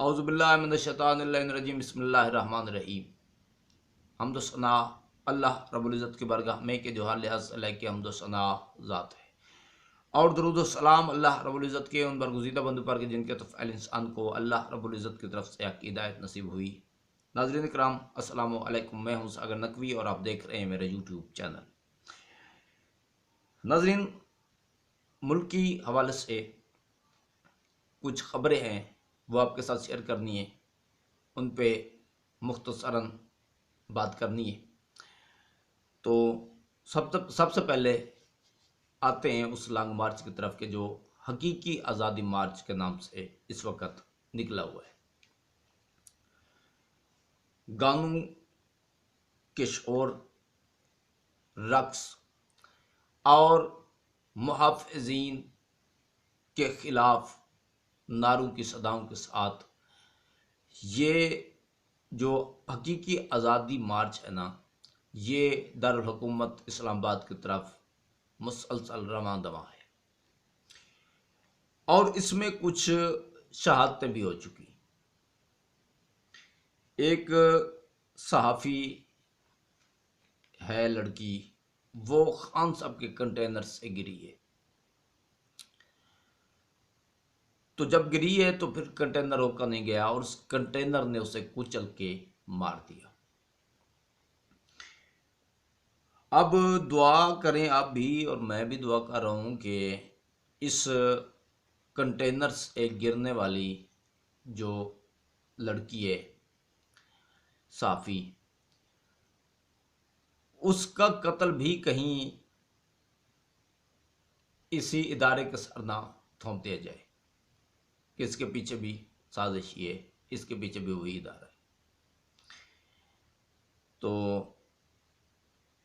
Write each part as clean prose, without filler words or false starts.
اعوذ باللہ من الشیطان الرجیم بسم اللہ الرحمن الرحیم۔ حمد و ثنا اللہ رب العزت کی بارگاہ میں کہ جو ہر لحاظ سے اللہ کی حمد و ثنا ذات ہے، اور درود و سلام اللہ رب العزت کے ان برگزیدہ بندوں پر کہ جن کے طفیل انسان کو اللہ رب العزت کی طرف سے حق کی ہدایت نصیب ہوئی۔ ناظرین کرام السلام علیکم، میں ہوں ساگر نقوی اور آپ دیکھ رہے ہیں میرا یوٹیوب چینل۔ ناظرین، ملکی حوالے سے کچھ خبریں ہیں وہ آپ کے ساتھ شیئر کرنی ہے، ان پہ مختصراً بات کرنی ہے۔ تو سب سے پہلے آتے ہیں اس لانگ مارچ کی طرف کہ جو حقیقی آزادی مارچ کے نام سے اس وقت نکلا ہوا ہے۔ گانوں کے شور، رقص اور محافظین کے خلاف نعروں کی صداؤں کے ساتھ یہ جو حقیقی آزادی مارچ ہے نا، یہ دارالحکومت اسلام آباد کی طرف مسلسل رواں دواں ہے، اور اس میں کچھ شہادتیں بھی ہو چکی۔ ایک صحافی ہے لڑکی، وہ خان صاحب کے کنٹینر سے گری ہے، تو جب گری ہے تو پھر کنٹینر روکا نہیں گیا اور اس کنٹینر نے اسے کچل کے مار دیا۔ اب دعا کریں آپ بھی اور میں بھی دعا کر رہا ہوں کہ اس کنٹینر سے گرنے والی جو لڑکی ہے صحافی، اس کا قتل بھی کہیں اسی ادارے کے سر نہ تھوپ دیا جائے کہ اس کے پیچھے بھی سازش ہے، اس کے پیچھے بھی وہی ادارہ ہے۔ تو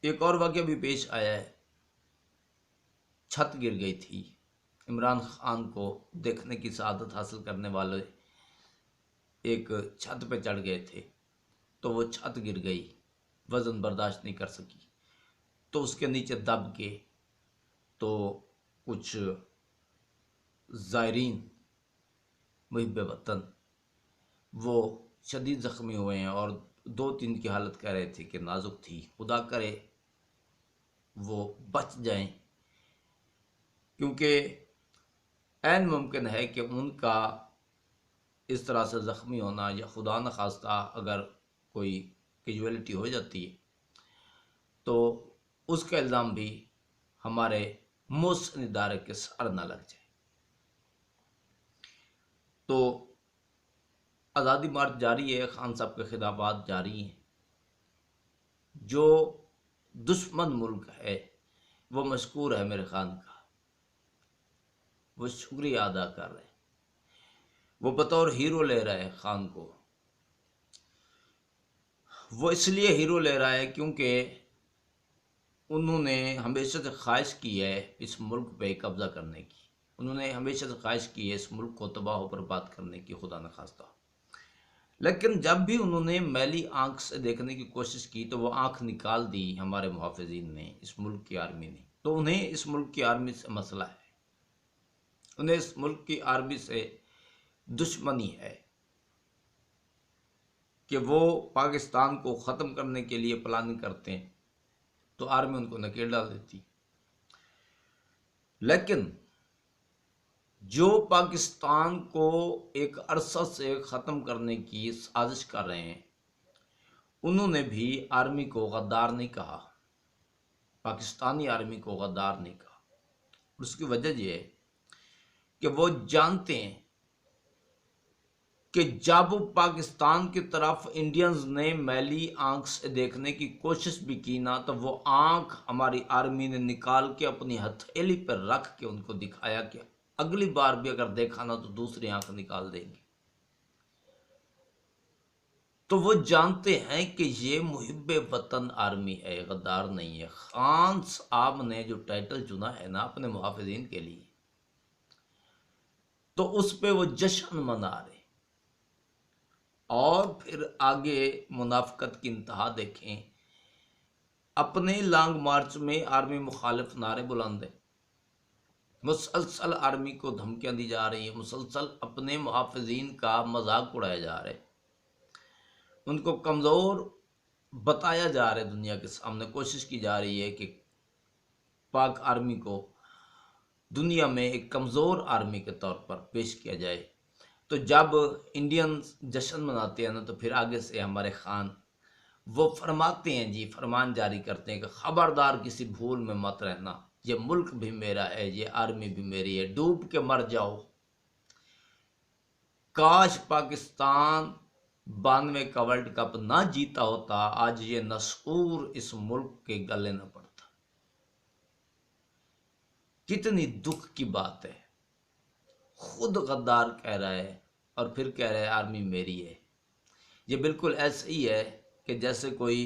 ایک اور واقعہ بھی پیش آیا ہے، چھت گر گئی تھی، عمران خان کو دیکھنے کی سعادت حاصل کرنے والے ایک چھت پہ چڑھ گئے تھے، تو وہ چھت گر گئی، وزن برداشت نہیں کر سکی، تو اس کے نیچے دب کے تو کچھ زائرین محب وطن وہ شدید زخمی ہوئے ہیں، اور 2-3 کی حالت کہہ رہے تھے کہ نازک تھی، خدا کرے وہ بچ جائیں، کیونکہ عین ممکن ہے کہ ان کا اس طرح سے زخمی ہونا، یا خدا نخواستہ اگر کوئی کیجویلٹی ہو جاتی ہے تو اس کا الزام بھی ہمارے محسن ادارے کے سر نہ لگ جائے۔ تو آزادی مارچ جاری ہے، خان صاحب کے خطابات جاری ہیں۔ جو دشمن ملک ہے وہ مشکور ہے میرے خان کا، وہ شکریہ ادا کر رہے ہیں، وہ بطور ہیرو لے رہا ہے خان کو۔ وہ اس لیے ہیرو لے رہا ہے کیونکہ انہوں نے ہمیشہ سے خواہش کی ہے اس ملک پہ قبضہ کرنے کی، انہوں نے ہمیشہ سے خواہش کی ہے اس ملک کو تباہ و برباد کرنے کی، خدا نخواستہ۔ لیکن جب بھی انہوں نے میلی آنکھ سے دیکھنے کی کوشش کی تو وہ آنکھ نکال دی ہمارے محافظین نے، اس ملک کی آرمی نے۔ تو انہیں اس ملک کی آرمی سے مسئلہ ہے، انہیں اس ملک کی آرمی سے دشمنی ہے کہ وہ پاکستان کو ختم کرنے کے لیے پلاننگ کرتے ہیں تو آرمی ان کو نکیل ڈال دیتی۔ لیکن جو پاکستان کو ایک عرصہ سے ختم کرنے کی سازش کر رہے ہیں، انہوں نے بھی آرمی کو غدار نہیں کہا، پاکستانی آرمی کو غدار نہیں کہا۔ اس کی وجہ یہ ہے کہ وہ جانتے ہیں کہ جب پاکستان کی طرف انڈینز نے میلی آنکھ سے دیکھنے کی کوشش بھی کی نا، تو وہ آنکھ ہماری آرمی نے نکال کے اپنی ہتھیلی پر رکھ کے ان کو دکھایا کہ اگلی بار بھی اگر دیکھا نا تو دوسری آنکھ نکال دیں گے۔ تو وہ جانتے ہیں کہ یہ محب وطن آرمی ہے، غدار نہیں ہے۔ خان صاحب نے جو ٹائٹل چنا ہے نا اپنے محافظین کے لیے، تو اس پہ وہ جشن منا رہے، اور پھر آگے منافقت کی انتہا دیکھیں، اپنے لانگ مارچ میں آرمی مخالف نعرے بلند ہیں، مسلسل آرمی کو دھمکیاں دی جا رہی ہیں، مسلسل اپنے محافظین کا مذاق اڑایا جا رہا ہے، ان کو کمزور بتایا جا رہا ہے، دنیا کے سامنے کوشش کی جا رہی ہے کہ پاک آرمی کو دنیا میں ایک کمزور آرمی کے طور پر پیش کیا جائے۔ تو جب انڈین جشن مناتے ہیں نا، تو پھر آگے سے ہمارے خان وہ فرماتے ہیں جی، فرمان جاری کرتے ہیں کہ خبردار کسی بھول میں مت رہنا، یہ ملک بھی میرا ہے، یہ آرمی بھی میری ہے، ڈوب کے مر جاؤ۔ کاش پاکستان 92 کا ورلڈ کپ نہ جیتا ہوتا، آج یہ نسعور اس ملک کے گلے نہ پڑتا۔ کتنی دکھ کی بات ہے، خود غدار کہہ رہا ہے اور پھر کہہ رہا ہے آرمی میری ہے۔ یہ بالکل ایسے ہی ہے کہ جیسے کوئی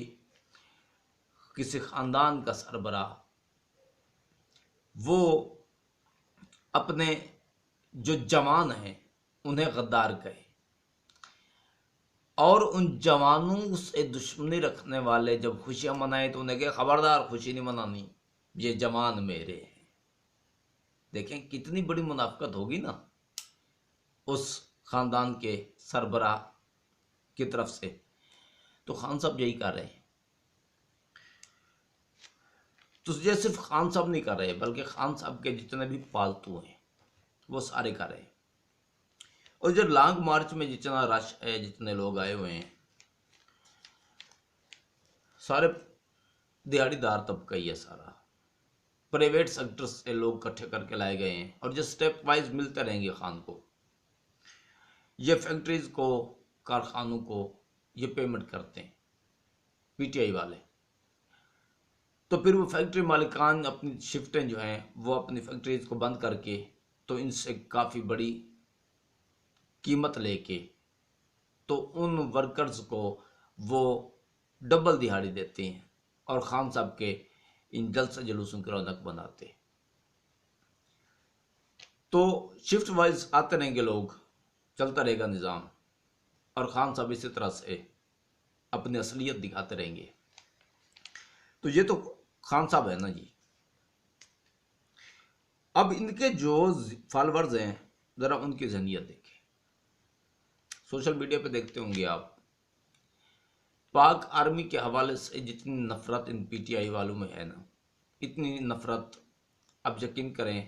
کسی خاندان کا سربراہ وہ اپنے جو جوان ہیں انہیں غدار کہے، اور ان جوانوں سے دشمنی رکھنے والے جب خوشیاں منائیں تو انہیں کہ خبردار خوشی نہیں منانی، یہ جوان میرے ہیں۔ دیکھیں کتنی بڑی منافقت ہوگی نا اس خاندان کے سربراہ کی طرف سے۔ تو خان صاحب یہی کر رہے ہیں، تو یہ صرف خان صاحب نہیں کر رہے بلکہ خان صاحب کے جتنے بھی پالتو ہیں وہ سارے کر رہے ہیں۔ اور جو لانگ مارچ میں جتنا رش ہے، جتنے لوگ آئے ہوئے ہیں، سارے دیہڑی دار طبقہ ہی ہے، سارا پرائیویٹ سیکٹر سے لوگ اکٹھے کر کے لائے گئے ہیں، اور جو سٹیپ وائز ملتے رہیں گے خان کو، یہ فیکٹریز کو، کارخانوں کو یہ پیمنٹ کرتے ہیں پی ٹی آئی والے۔ تو پھر وہ فیکٹری مالکان اپنی شفٹیں جو ہیں وہ اپنی فیکٹریز کو بند کر کے تو ان سے کافی بڑی قیمت لے کے تو ان ورکرز کو وہ ڈبل دہاڑی دیتے ہیں اور خان صاحب کے ان جلسہ جلوسوں کی رونق بناتے ہیں۔ تو شفٹ وائز آتے رہیں گے لوگ، چلتا رہے گا نظام، اور خان صاحب اسی طرح سے اپنی اصلیت دکھاتے رہیں گے۔ تو یہ تو خان صاحب ہے نا جی۔ اب ان کے جو فالورز ہیں ذرا ان کی ذہنیت دیکھیں، سوشل میڈیا پہ دیکھتے ہوں گے آپ، پاک آرمی کے حوالے سے جتنی نفرت ان پی ٹی آئی والوں میں ہے نا، اتنی نفرت اب یقین کریں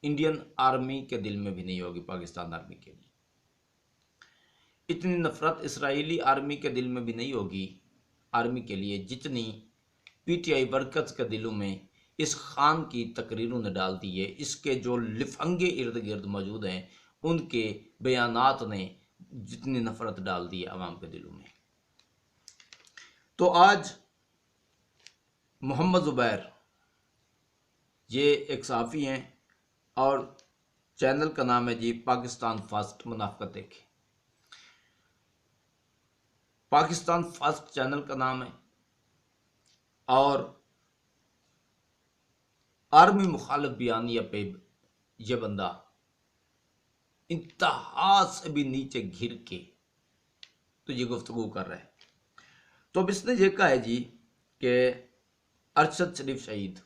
انڈین آرمی کے دل میں بھی نہیں ہوگی پاکستان آرمی کے لیے، اتنی نفرت اسرائیلی آرمی کے دل میں بھی نہیں ہوگی آرمی کے لیے جتنی پی ٹی آئی ورکرز کے دلوں میں اس خان کی تقریروں نے ڈال دی ہے۔ اس کے جو لفنگے ارد گرد موجود ہیں ان کے بیانات نے جتنی نفرت ڈال دی ہے عوام کے دلوں میں۔ تو آج محمد زبیر یہ ایک صحافی ہیں اور چینل کا نام ہے جی پاکستان فاسٹ، منافقت دیکھیں، پاکستان فاسٹ چینل کا نام ہے، اور آرمی مخالف بیانیہ پہ یہ بندہ انتہا سے بھی نیچے گر کے تو یہ گفتگو کر رہا ہے۔ تو اب اس نے یہ کہا ہے جی کہ ارشد شریف شہید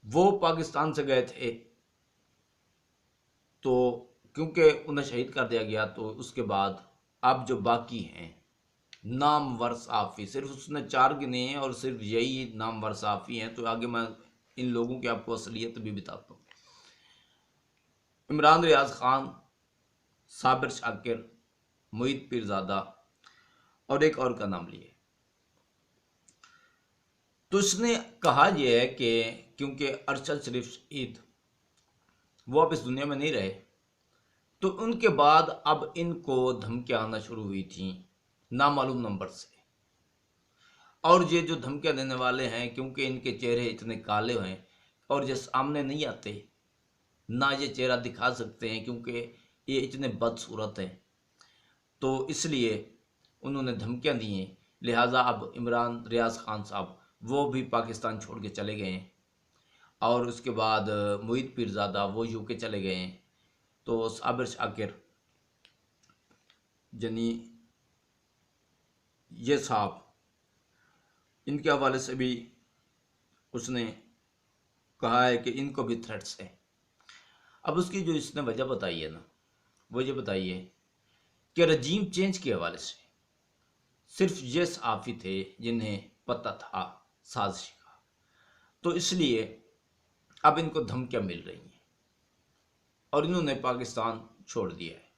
وہ پاکستان سے گئے تھے، تو کیونکہ انہیں شہید کر دیا گیا تو اس کے بعد اب جو باقی ہیں نامور صحافی، صرف اس نے 4 گنے ہیں اور صرف یہی نامور صحافی ہیں، تو آگے میں ان لوگوں کی آپ کو اصلیت بھی بتاتا ہوں۔ عمران ریاض خان، صابر شاکر، معید پیرزادہ اور ایک اور کا نام لیے۔ تو اس نے کہا یہ ہے کہ کیونکہ ارشد شریف شہید وہ اب اس دنیا میں نہیں رہے، تو ان کے بعد اب ان کو دھمکیاں آنا شروع ہوئی تھیں نامعلوم نمبر سے، اور یہ جو دھمکیاں دینے والے ہیں کیونکہ ان کے چہرے اتنے کالے ہیں اور یہ سامنے نہیں آتے، نہ یہ چہرہ دکھا سکتے ہیں کیونکہ یہ اتنے بدصورت ہیں، تو اس لیے انہوں نے دھمکیاں دی ہیں۔ لہٰذا اب عمران ریاض خان صاحب وہ بھی پاکستان چھوڑ کے چلے گئے ہیں، اور اس کے بعد معید پیرزادہ وہ یو کے چلے گئے ہیں، تو صابر شاکر یعنی یہ صاحب ان کے حوالے سے بھی اس نے کہا ہے کہ ان کو بھی تھریٹس ہیں۔ اب اس کی جو اس نے وجہ بتائی ہے نا، وہ یہ بتائی ہے کہ رجیم چینج کے حوالے سے صرف یہ صحافی تھے جنہیں پتہ تھا سازش کا، تو اس لیے اب ان کو دھمکیاں مل رہی ہیں اور انہوں نے پاکستان چھوڑ دیا ہے۔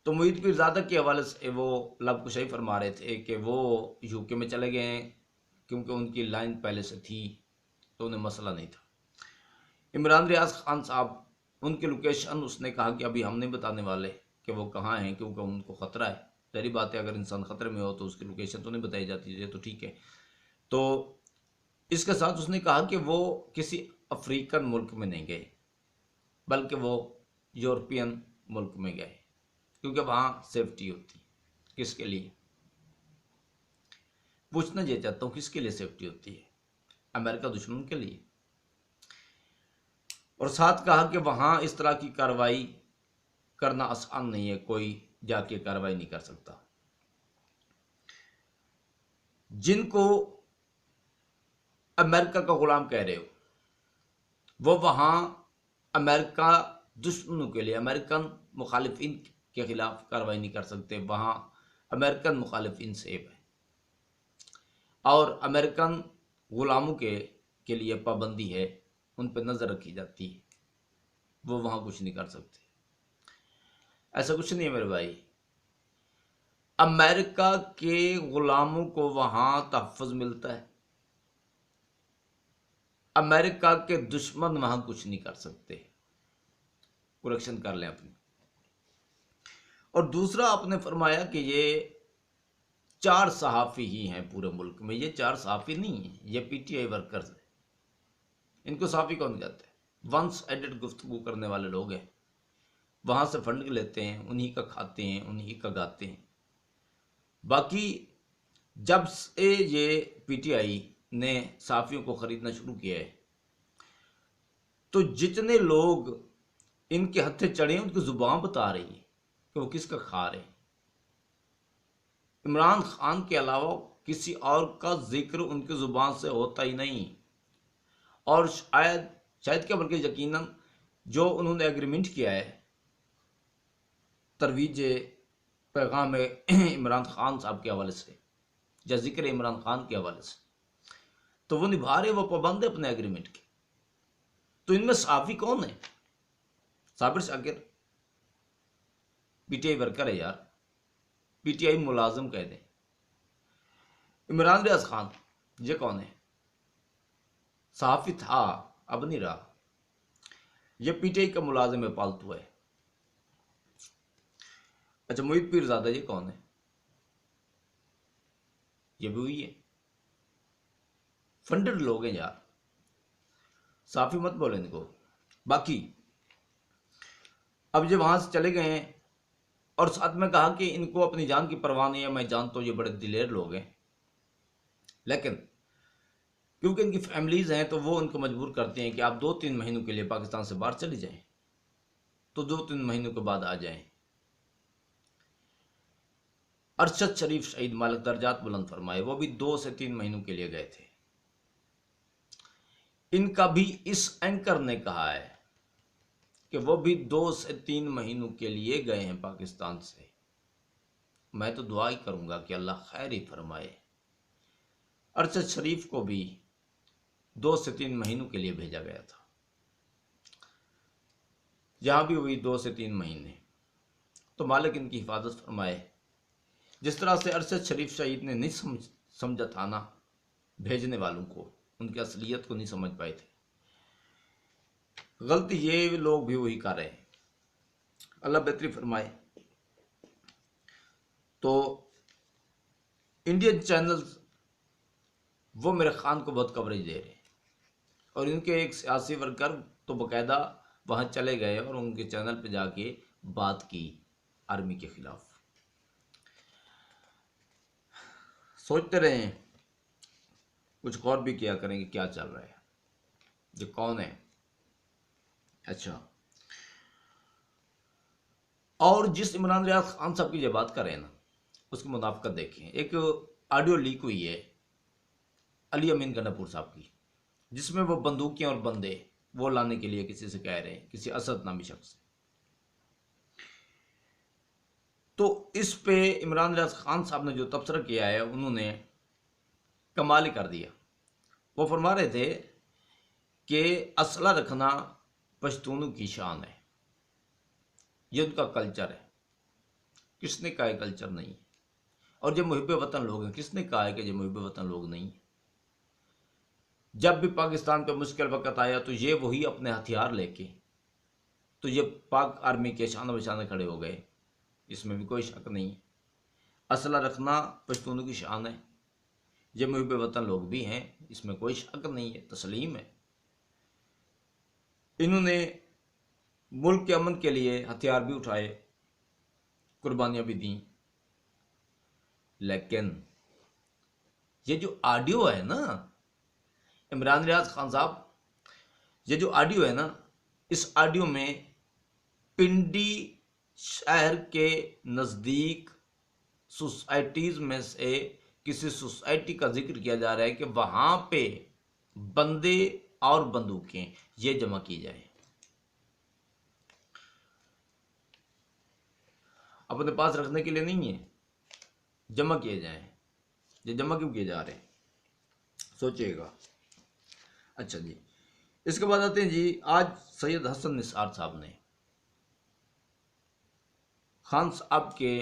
تو محیط پیر زادہ کے حوالے سے وہ لب کشائی فرما رہے تھے کہ وہ یو کے میں چلے گئے ہیں کیونکہ ان کی لائن پہلے سے تھی تو انہیں مسئلہ نہیں تھا۔ عمران ریاض خان صاحب، ان کی لوکیشن اس نے کہا کہ ابھی ہم نہیں بتانے والے کہ وہ کہاں ہیں کیونکہ ان کو خطرہ ہے۔ ظاہری بات ہے، اگر انسان خطرے میں ہو تو اس کی لوکیشن تو نہیں بتائی جاتی، یہ تو ٹھیک ہے۔ تو اس کے ساتھ اس نے کہا کہ وہ کسی افریقن ملک میں نہیں گئے بلکہ وہ یورپین ملک میں گئے کیونکہ وہاں سیفٹی ہوتی۔ کس کے لیے؟ پوچھنا یہ چاہتا ہوں، کس کے لیے سیفٹی ہوتی ہے؟ امریکہ دشمن کے لیے؟ اور ساتھ کہا کہ وہاں اس طرح کی کارروائی کرنا آسان نہیں ہے، کوئی جا کے کارروائی نہیں کر سکتا۔ جن کو امریکہ کا غلام کہہ رہے ہو، وہ وہاں امریکہ دشمنوں کے لیے، امریکن مخالفین کے خلاف کارروائی نہیں کر سکتے، وہاں امریکن مخالفین سیف ہیں اور امریکن غلاموں کے لیے پابندی ہے، ان پہ نظر رکھی جاتی ہے، وہ وہاں کچھ نہیں کر سکتے۔ ایسا کچھ نہیں ہے میرے بھائی، امریکہ کے غلاموں کو وہاں تحفظ ملتا ہے، امریکہ کے دشمن وہاں کچھ نہیں کر سکتے۔ کریکشن کر لیں اپنی۔ اور دوسرا آپ نے فرمایا کہ یہ 4 صحافی ہی ہیں پورے ملک میں، یہ 4 صحافی نہیں ہیں، یہ پی ٹی آئی ورکرز ہیں۔ ان کو صحافی کون کہتے ہیں؟ ونس ایڈڈ گفتگو کرنے والے لوگ ہیں، وہاں سے فنڈ لیتے ہیں، انہی کا کھاتے ہیں، انہی کا گاتے ہیں۔ باقی جب سے یہ پی ٹی آئی نے صحافیوں کو خریدنا شروع کیا ہے تو جتنے لوگ ان کے ہتھے چڑھے ہیں ان کی زبان بتا رہی ہے کہ وہ کس کا کھا رہے ہیں۔ عمران خان کے علاوہ کسی اور کا ذکر ان کی زبان سے ہوتا ہی نہیں، اور شاید کیا بلکہ یقیناً جو انہوں نے ایگریمنٹ کیا ہے ترویج پیغام عمران خان صاحب کے حوالے سے یا ذکر عمران خان کے حوالے سے، تو وہ نبھا رہے، وہ پابند ہے اپنے ایگریمنٹ کے۔ تو ان میں صحافی کون ہے؟ صابر شاکر پی ٹی آئی ورکر ہے یار، پی ٹی آئی ملازم کہہ دیں۔ عمران ریاض خان یہ کون ہے؟ صحافی تھا، اب نہیں رہا، یہ پی ٹی آئی کا ملازم ہے، پالتو ہے۔ اچھا، محیط پیر زادہ یہ کون ہے؟ یہ بھی وہی ہے، فنڈڈ لوگ ہیں یار، صحافی مت بولے ان کو۔ باقی اب یہ وہاں سے چلے گئے ہیں اور ساتھ میں کہا کہ ان کو اپنی جان کی پرواہ نہیں ہے، میں جانتا ہوں یہ بڑے دلیر لوگ ہیں، لیکن کیونکہ ان کی فیملیز ہیں تو وہ ان کو مجبور کرتے ہیں کہ آپ 2-3 مہینوں کے لیے پاکستان سے باہر چلے جائیں، تو 2-3 مہینوں کے بعد آ جائیں۔ ارشد شریف شہید مالک درجات بلند فرمائے، وہ بھی 2 سے 3 مہینوں کے لیے گئے تھے۔ ان کا بھی اس اینکر نے کہا ہے کہ وہ بھی 2 سے 3 مہینوں کے لیے گئے ہیں پاکستان سے۔ میں تو دعا ہی کروں گا کہ اللہ خیر ہی فرمائے۔ ارشد شریف کو بھی 2 سے 3 مہینوں کے لیے بھیجا گیا تھا، یہاں بھی ہوئی 2 سے 3 مہینے۔ تو مالک ان کی حفاظت فرمائے۔ جس طرح سے ارشد شریف شہید نے نہیں سمجھا تھا نا بھیجنے والوں کو، ان کی اصلیت کو نہیں سمجھ پائے تھے، غلطی یہ لوگ بھی وہی کر رہے ہیں، اللہ بہتری فرمائے۔ تو انڈین چینلز وہ میرے خان کو بہت کوریج دے رہے ہیں، اور ان کے ایک سیاسی ورکر تو باقاعدہ وہاں چلے گئے اور ان کے چینل پہ جا کے بات کی آرمی کے خلاف۔ سوچتے رہیں، کچھ غور بھی کیا کریں کہ کیا چل رہا ہے، یہ کون ہے۔ اچھا، اور جس عمران ریاض خان صاحب کی یہ بات کر رہے ہیں نا، اس کی منافقت دیکھیں۔ ایک آڈیو لیک ہوئی ہے علی امین گناپور صاحب کی، جس میں وہ بندوقیں اور بندے وہ لانے کے لیے کسی سے کہہ رہے ہیں، کسی اسد نامی شخص سے۔ تو اس پہ عمران ریاض خان صاحب نے جو تبصرہ کیا ہے انہوں نے کمال ہی کر دیا۔ وہ فرما رہے تھے کہ اسلحہ رکھنا پشتونوں کی شان ہے، یہ ان کا کلچر ہے۔ کس نے کہا ہے کلچر نہیں ہے؟ اور جو محب وطن لوگ ہیں، کس نے کہا ہے کہ یہ محب وطن لوگ نہیں ہیں؟ جب بھی پاکستان پہ مشکل وقت آیا تو یہ وہی اپنے ہتھیار لے کے تو یہ پاک آرمی کے شانہ بشانہ کھڑے ہو گئے، اس میں بھی کوئی شک نہیں ہے۔ اسلحہ رکھنا پشتونوں کی شان ہے، یہ محب وطن لوگ بھی ہیں، اس میں کوئی شک نہیں ہے، تسلیم ہے۔ انہوں نے ملک کے امن کے لیے ہتھیار بھی اٹھائے، قربانیاں بھی دیں، لیکن یہ جو آڈیو ہے نا عمران ریاض خان صاحب، یہ جو آڈیو ہے نا، اس آڈیو میں پنڈی شہر کے نزدیک سوسائٹیز میں سے کسی سوسائٹی کا ذکر کیا جا رہا ہے کہ وہاں پہ بندے اور بندوقیں یہ جمع کی جائیں، اپنے پاس رکھنے کے لیے نہیں ہے، جمع کیے جائیں۔ یہ جمع کیوں کیے جا رہے ہیں سوچئے گا۔ اچھا جی، اس کے بعد آتے ہیں جی، آج سید حسن نثار صاحب نے خان صاحب کے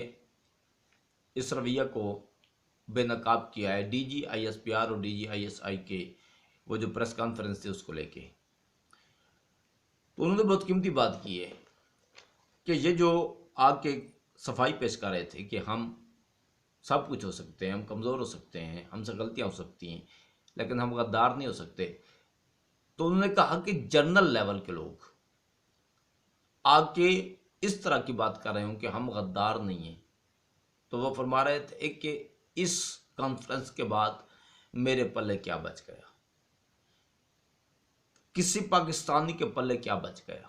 اس رویہ کو بے نقاب کیا ہے، D G I S P R اور D G I S I کے وہ جو پریس کانفرنس تھی اس کو لے کے، تو انہوں نے بہت قیمتی بات کی ہے کہ یہ جو آ کے صفائی پیش کر رہے تھے کہ ہم سب کچھ ہو سکتے ہیں، ہم کمزور ہو سکتے ہیں، ہم سے غلطیاں ہو سکتی ہیں، لیکن ہم غدار نہیں ہو سکتے۔ تو انہوں نے کہا کہ جنرل لیول کے لوگ آ کے اس طرح کی بات کر رہے ہوں کہ ہم غدار نہیں ہیں، تو وہ فرما رہے تھے کہ اس کانفرنس کے بعد میرے پلے کیا بچ گیا، کسی پاکستانی کے پلے کیا بچ گیا۔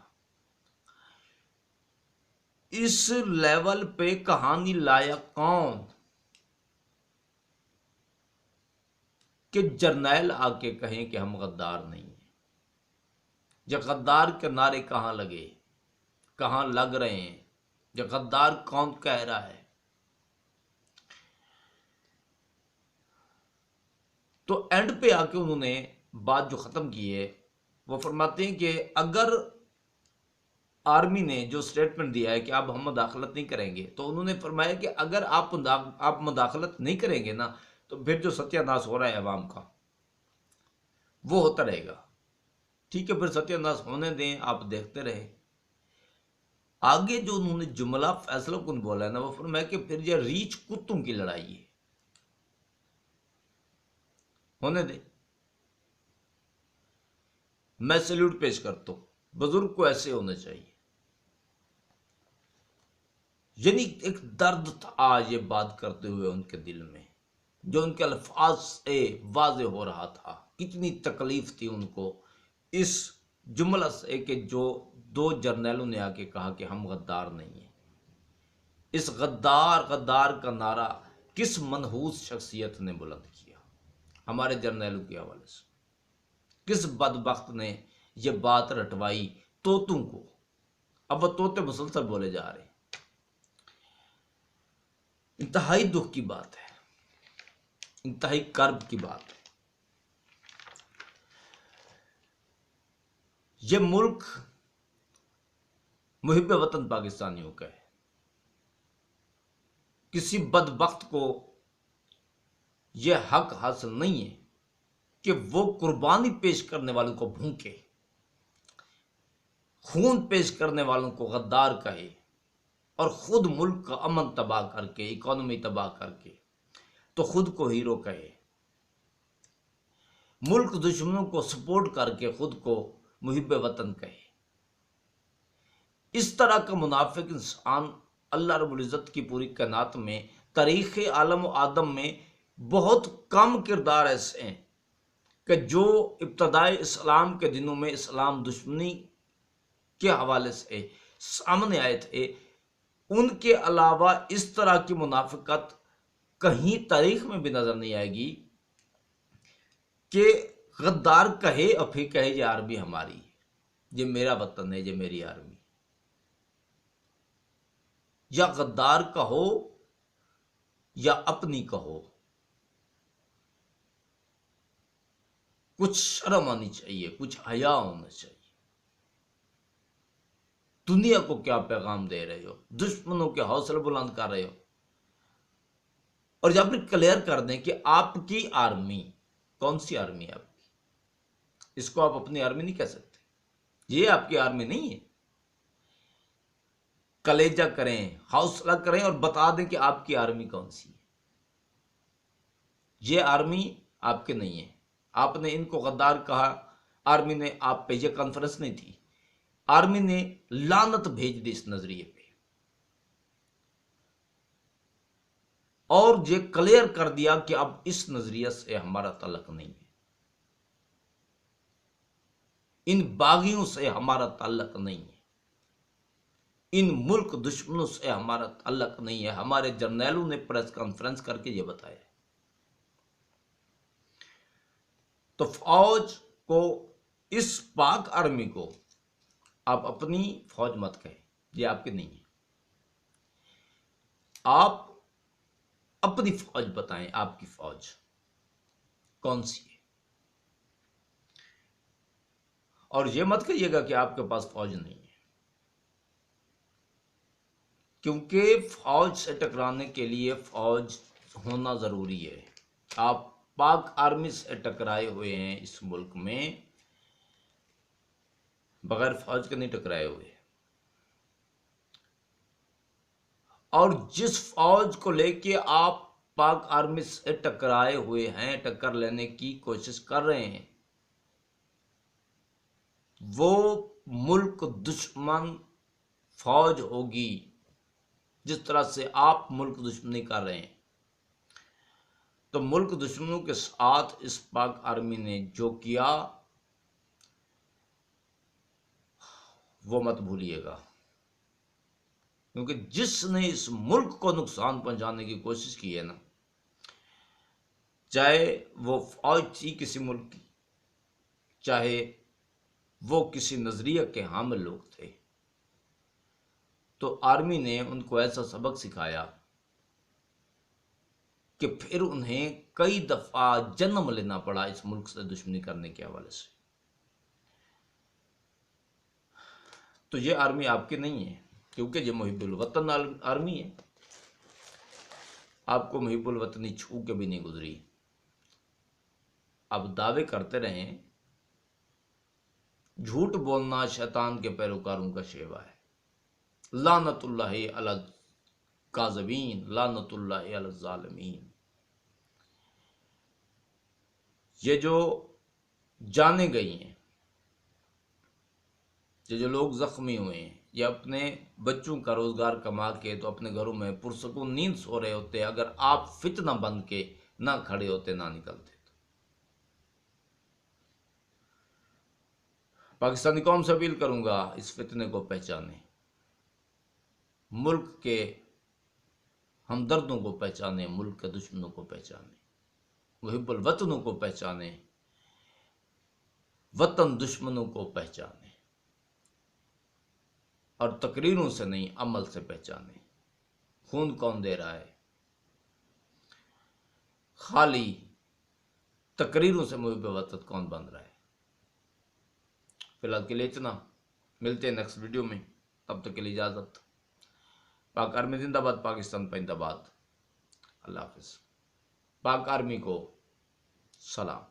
اس لیول پہ کہانی لایا کون کہ جرنیل آ کے کہیں کہ ہم غدار نہیں ہیں؟ یہ غدار کے نعرے کہاں لگے، کہاں لگ رہے ہیں؟ یہ غدار کون کہہ رہا ہے؟ تو اینڈ پہ آ کے انہوں نے بات جو ختم کی ہے وہ فرماتے ہیں کہ اگر آرمی نے جو سٹیٹمنٹ دیا ہے کہ اب ہم مداخلت نہیں کریں گے، تو انہوں نے فرمایا کہ اگر آپ مداخلت نہیں کریں گے نا تو پھر جو ستیہ ناش ہو رہا ہے عوام کا وہ ہوتا رہے گا۔ ٹھیک ہے، پھر ستیہ ناش ہونے دیں، آپ دیکھتے رہے۔ آگے جو انہوں نے جملہ فیصلہ کن بولا ہے نا، وہ فرمایا کہ پھر یہ ریچھ کتوں کی لڑائی ہے، ہونے دیں۔ میں سیلوٹ پیش کرتا ہوں، بزرگ کو ایسے ہونا چاہیے۔ یعنی ایک درد تھا یہ بات کرتے ہوئے ان کے دل میں، جو ان کے الفاظ سے واضح ہو رہا تھا۔ کتنی تکلیف تھی ان کو اس جملہ سے کہ جو دو جرنیلوں نے آ کے کہا کہ ہم غدار نہیں ہیں۔ اس غدار غدار کا نعرہ کس منحوس شخصیت نے بلند کیا؟ ہمارے جرنیلوں کے حوالے سے کس بدبخت نے یہ بات رٹوائی طوطوں کو؟ اب وہ طوطے مسلسل بولے جا رہے ہیں۔ انتہائی دکھ کی بات ہے، انتہائی کرب کی بات ہے۔ یہ ملک محب وطن پاکستانیوں کا ہے۔ کسی بدبخت کو یہ حق حاصل نہیں ہے کہ وہ قربانی پیش کرنے والوں کو بھونکے، خون پیش کرنے والوں کو غدار کہے، اور خود ملک کا امن تباہ کر کے، اکانومی تباہ کر کے تو خود کو ہیرو کہے، ملک دشمنوں کو سپورٹ کر کے خود کو محب وطن کہے۔ اس طرح کا منافق انسان اللہ رب العزت کی پوری کائنات میں، تاریخ عالم و آدم میں بہت کم کردار ایسے ہیں کہ جو ابتدائی اسلام کے دنوں میں اسلام دشمنی کے حوالے سے سامنے آئے تھے، ان کے علاوہ اس طرح کی منافقت کہیں تاریخ میں بھی نظر نہیں آئے گی کہ غدار کہے اور پھر کہے یہ آرمی ہماری ہے، یہ میرا وطن ہے، یہ میری آرمی، یا غدار کہو یا اپنی کہو، کچھ شرم آنی چاہیے، کچھ حیا ہونا چاہیے۔ دنیا کو کیا پیغام دے رہے ہو؟ دشمنوں کے حوصلے بلند کر رہے ہو، اور جب پھر کلیئر کر دیں کہ آپ کی آرمی کون سی آرمی ہے، آپ کی، اس کو آپ اپنی آرمی نہیں کہہ سکتے، یہ آپ کی آرمی نہیں ہے۔ کلیجہ کریں، حوصلہ کریں اور بتا دیں کہ آپ کی آرمی کون سی ہے۔ یہ آرمی آپ کے نہیں ہے۔ آپ نے ان کو غدار کہا، آرمی نے آپ پہ، یہ کانفرنس نہیں تھی، آرمی نے لعنت بھیج دی اس نظریے پہ، اور یہ کلیئر کر دیا کہ اب اس نظریے سے ہمارا تعلق نہیں ہے، ان باغیوں سے ہمارا تعلق نہیں ہے، ان ملک دشمنوں سے ہمارا تعلق نہیں ہے۔ ہمارے جرنیلوں نے پریس کانفرنس کر کے یہ بتایا۔ تو فوج کو، اس پاک آرمی کو آپ اپنی فوج مت کہیں، یہ آپ کی نہیں ہے۔ آپ اپنی فوج بتائیں، آپ کی فوج کون سی ہے، اور یہ مت کہیے گا کہ آپ کے پاس فوج نہیں ہے، کیونکہ فوج سے ٹکرانے کے لیے فوج ہونا ضروری ہے۔ آپ پاک آرمی سے ٹکرائے ہوئے ہیں اس ملک میں، بغیر فوج کے نہیں ٹکرائے ہوئے، اور جس فوج کو لے کے آپ پاک آرمی سے ٹکرائے ہوئے ہیں، ٹکر لینے کی کوشش کر رہے ہیں، وہ ملک دشمن فوج ہوگی، جس طرح سے آپ ملک دشمنی کر رہے ہیں۔ تو ملک دشمنوں کے ساتھ اس پاک آرمی نے جو کیا وہ مت بھولیے گا، کیونکہ جس نے اس ملک کو نقصان پہنچانے کی کوشش کی ہے نا، چاہے وہ فوج تھی کسی ملک کی، چاہے وہ کسی نظریے کے حامل لوگ تھے، تو آرمی نے ان کو ایسا سبق سکھایا کہ پھر انہیں کئی دفعہ جنم لینا پڑا اس ملک سے دشمنی کرنے کے حوالے سے۔ تو یہ آرمی آپ کی نہیں ہے، کیونکہ یہ محب الوطن آرمی ہے۔ آپ کو محب الوطنی چھو کے بھی نہیں گزری۔ اب دعوے کرتے رہیں، جھوٹ بولنا شیطان کے پیروکاروں کا شیوا ہے۔ لعنت اللہ علی الکاذبین، لعنت اللہ علی الظالمین۔ یہ جو جانیں گئی ہیں، یہ جو لوگ زخمی ہوئے ہیں، یہ اپنے بچوں کا روزگار کما کے تو اپنے گھروں میں پرسکون نیند سو رہے ہوتے، اگر آپ فتنہ بن کے نہ کھڑے ہوتے، نہ نکلتے۔ پاکستانی قوم سے اپیل کروں گا، اس فتنے کو پہچانیں، ملک کے ہمدردوں کو پہچانیں، ملک کے دشمنوں کو پہچانیں، محب الوطنوں کو پہچانیں، وطن دشمنوں کو پہچانیں، اور تقریروں سے نہیں، عمل سے پہچانیں۔ خون کون دے رہا ہے؟ خالی تقریروں سے محب وطن کون بن رہا ہے؟ فی الحال کے لیے اتنا، ملتے ہیں نیکسٹ ویڈیو میں، تب تک کے لیے اجازت۔ پاک آرمی زندہ باد، پاکستان پائندہ باد۔ اللہ حافظ۔ پاک آرمی کو سلام۔